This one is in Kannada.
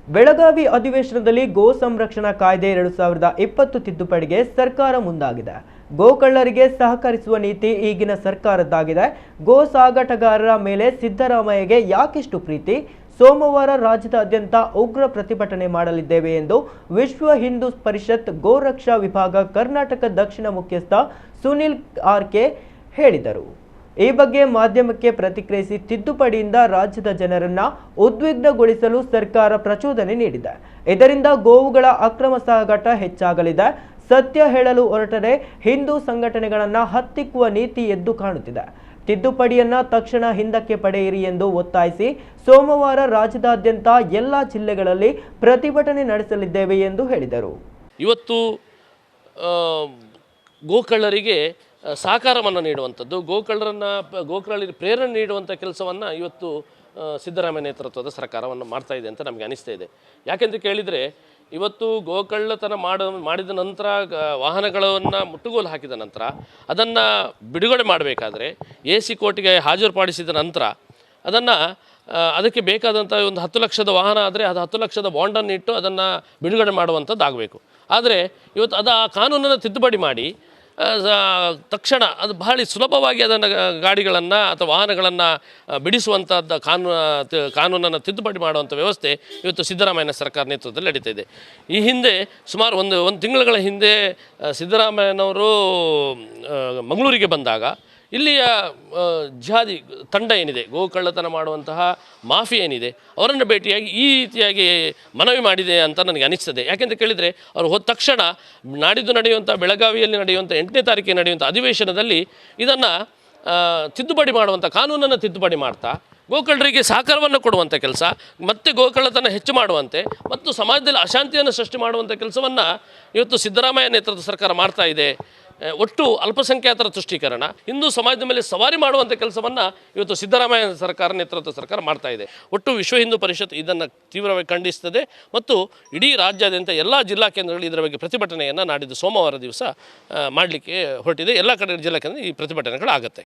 ಬೆಳಗಾವಿ ಅಧಿವೇಶನದಲ್ಲಿ ಗೋ ಸಂರಕ್ಷಣಾ ಕಾಯ್ದೆ 2020 ತಿದ್ದುಪಡಿಗೆ ಸರ್ಕಾರ ಮುಂದಾಗಿದೆ. ಗೋಕಳ್ಳರಿಗೆ ಸಹಕರಿಸುವ ನೀತಿ ಈಗಿನ ಸರ್ಕಾರದ್ದಾಗಿದೆ. ಗೋ ಸಾಗಾಟಗಾರರ ಮೇಲೆ ಸಿದ್ದರಾಮಯ್ಯಗೆ ಯಾಕಿಷ್ಟು ಪ್ರೀತಿ? ಸೋಮವಾರ ರಾಜ್ಯದಾದ್ಯಂತ ಉಗ್ರ ಪ್ರತಿಭಟನೆ ಮಾಡಲಿದ್ದೇವೆ ಎಂದು ವಿಶ್ವ ಹಿಂದೂ ಪರಿಷತ್ ಗೋರಕ್ಷಾ ವಿಭಾಗ ಕರ್ನಾಟಕ ದಕ್ಷಿಣ ಮುಖ್ಯಸ್ಥ ಸುನಿಲ್ ಆರ್ಕೆ ಹೇಳಿದರು. ಈ ಬಗ್ಗೆ ಮಾಧ್ಯಮಕ್ಕೆ ಪ್ರತಿಕ್ರಿಯಿಸಿ ತಿದ್ದುಪಡಿಯಿಂದ ರಾಜ್ಯದ ಜನರನ್ನ ಉದ್ವಿಗ್ನಗೊಳಿಸಲು ಸರ್ಕಾರ ಪ್ರಚೋದನೆ ನೀಡಿದೆ. ಇದರಿಂದ ಗೋವುಗಳ ಅಕ್ರಮ ಸಾಗಾಟ ಹೆಚ್ಚಾಗಲಿದೆ. ಸತ್ಯ ಹೇಳಲು ಹೊರಟರೆ ಹಿಂದೂ ಸಂಘಟನೆಗಳನ್ನ ಹತ್ತಿಕ್ಕುವ ನೀತಿ ಎದ್ದು ಕಾಣುತ್ತಿದೆ. ತಿದ್ದುಪಡಿಯನ್ನ ತಕ್ಷಣ ಹಿಂದಕ್ಕೆ ಪಡೆಯಿರಿ ಎಂದು ಒತ್ತಾಯಿಸಿ ಸೋಮವಾರ ರಾಜ್ಯದಾದ್ಯಂತ ಎಲ್ಲ ಜಿಲ್ಲೆಗಳಲ್ಲಿ ಪ್ರತಿಭಟನೆ ನಡೆಸಲಿದ್ದೇವೆ ಎಂದು ಹೇಳಿದರು. ಇವತ್ತು ಗೋಕಳ್ಳರಿಗೆ ಸಹಕಾರವನ್ನು ನೀಡುವಂಥದ್ದು, ಗೋಕಳ್ಳರಿಗೆ ಪ್ರೇರಣೆ ನೀಡುವಂಥ ಕೆಲಸವನ್ನು ಇವತ್ತು ಸಿದ್ದರಾಮಯ್ಯ ನೇತೃತ್ವದ ಸರ್ಕಾರವನ್ನು ಮಾಡ್ತಾ ಇದೆ ಅಂತ ನಮಗೆ ಅನಿಸ್ತಾ ಇದೆ. ಯಾಕೆಂತ ಕೇಳಿದರೆ, ಇವತ್ತು ಗೋಕಳ್ಳತನ ಮಾಡಿದ ನಂತರ ವಾಹನಗಳನ್ನು ಮುಟ್ಟುಗೋಲು ಹಾಕಿದ ನಂತರ ಅದನ್ನು ಬಿಡುಗಡೆ ಮಾಡಬೇಕಾದ್ರೆ AC ಕೋರ್ಟಿಗೆ ಹಾಜರುಪಡಿಸಿದ ನಂತರ ಅದಕ್ಕೆ ಬೇಕಾದಂಥ ಒಂದು 10 ಲಕ್ಷದ ವಾಹನ ಆದರೆ ಅದು 10 ಲಕ್ಷದ ಬಾಂಡನ್ನು ಇಟ್ಟು ಅದನ್ನು ಬಿಡುಗಡೆ ಮಾಡುವಂಥದ್ದು ಆಗಬೇಕು. ಆದರೆ ಇವತ್ತು ಆ ಕಾನೂನನ್ನು ತಿದ್ದುಪಡಿ ಮಾಡಿ ತಕ್ಷಣ ಅದು ಬಹಳ ಸುಲಭವಾಗಿ ಅದನ್ನು ಗಾಡಿಗಳನ್ನು ಅಥವಾ ವಾಹನಗಳನ್ನು ಬಿಡಿಸುವಂಥದ್ದು ಕಾನೂನನ್ನು ತಿದ್ದುಪಡಿ ಮಾಡುವಂಥ ವ್ಯವಸ್ಥೆ ಇವತ್ತು ಸಿದ್ದರಾಮಯ್ಯನ ಸರ್ಕಾರ ನೇತೃತ್ವದಲ್ಲಿ ನಡೀತಾ ಇದೆ. ಈ ಹಿಂದೆ ಸುಮಾರು ಒಂದು ತಿಂಗಳ ಹಿಂದೆ ಸಿದ್ದರಾಮಯ್ಯನವರು ಮಂಗಳೂರಿಗೆ ಬಂದಾಗ ಇಲ್ಲಿಯ ಜಿಹಾದಿ ತಂಡ ಏನಿದೆ, ಗೋಕಳ್ಳತನ ಮಾಡುವಂತಹ ಮಾಫಿ ಏನಿದೆ, ಅವರನ್ನು ಭೇಟಿಯಾಗಿ ಈ ರೀತಿಯಾಗಿ ಮನವಿ ಮಾಡಿದೆ ಅಂತ ನನಗೆ ಅನಿಸ್ತದೆ. ಯಾಕೆಂತ ಕೇಳಿದರೆ, ಅವರು ಹೋದ ತಕ್ಷಣ ನಾಡಿದ್ದು ನಡೆಯುವಂಥ ಬೆಳಗಾವಿಯಲ್ಲಿ ನಡೆಯುವಂಥ 8ನೇ ತಾರೀಕಿಗೆ ನಡೆಯುವಂಥ ಅಧಿವೇಶನದಲ್ಲಿ ಇದನ್ನು ತಿದ್ದುಪಡಿ ಮಾಡುವಂಥ ಕಾನೂನನ್ನು ತಿದ್ದುಪಡಿ ಮಾಡ್ತಾ ಗೋಕಳ್ಳರಿಗೆ ಸಹಕಾರವನ್ನು ಕೊಡುವಂಥ ಕೆಲಸ, ಮತ್ತು ಗೋಕಳ್ಳತನ ಹೆಚ್ಚು ಮಾಡುವಂತೆ ಮತ್ತು ಸಮಾಜದಲ್ಲಿ ಅಶಾಂತಿಯನ್ನು ಸೃಷ್ಟಿ ಮಾಡುವಂಥ ಕೆಲಸವನ್ನು ಇವತ್ತು ಸಿದ್ದರಾಮಯ್ಯ ನೇತೃತ್ವದ ಸರ್ಕಾರ ಮಾಡ್ತಾ ಇದೆ. ಒಟ್ಟು ಅಲ್ಪಸಂಖ್ಯಾತರ ತುಷ್ಟೀಕರಣ, ಹಿಂದೂ ಸಮಾಜದ ಮೇಲೆ ಸವಾರಿ ಮಾಡುವಂಥ ಕೆಲಸವನ್ನು ಇವತ್ತು ಸಿದ್ದರಾಮಯ್ಯ ನೇತೃತ್ವದ ಸರ್ಕಾರ ಮಾಡ್ತಾ ಇದೆ. ಒಟ್ಟು ವಿಶ್ವ ಹಿಂದೂ ಪರಿಷತ್ ಇದನ್ನು ತೀವ್ರವಾಗಿ ಖಂಡಿಸ್ತದೆ ಮತ್ತು ಇಡೀ ರಾಜ್ಯಾದ್ಯಂತ ಎಲ್ಲ ಜಿಲ್ಲಾ ಕೇಂದ್ರಗಳು ಇದರ ಬಗ್ಗೆ ಪ್ರತಿಭಟನೆಯನ್ನು ನಾಡಿದ್ದು ಸೋಮವಾರ ದಿವಸ ಮಾಡಲಿಕ್ಕೆ ಹೊರಟಿದೆ. ಎಲ್ಲ ಕಡೆ ಜಿಲ್ಲಾ ಕೇಂದ್ರ ಈ ಪ್ರತಿಭಟನೆಗಳಾಗುತ್ತೆ.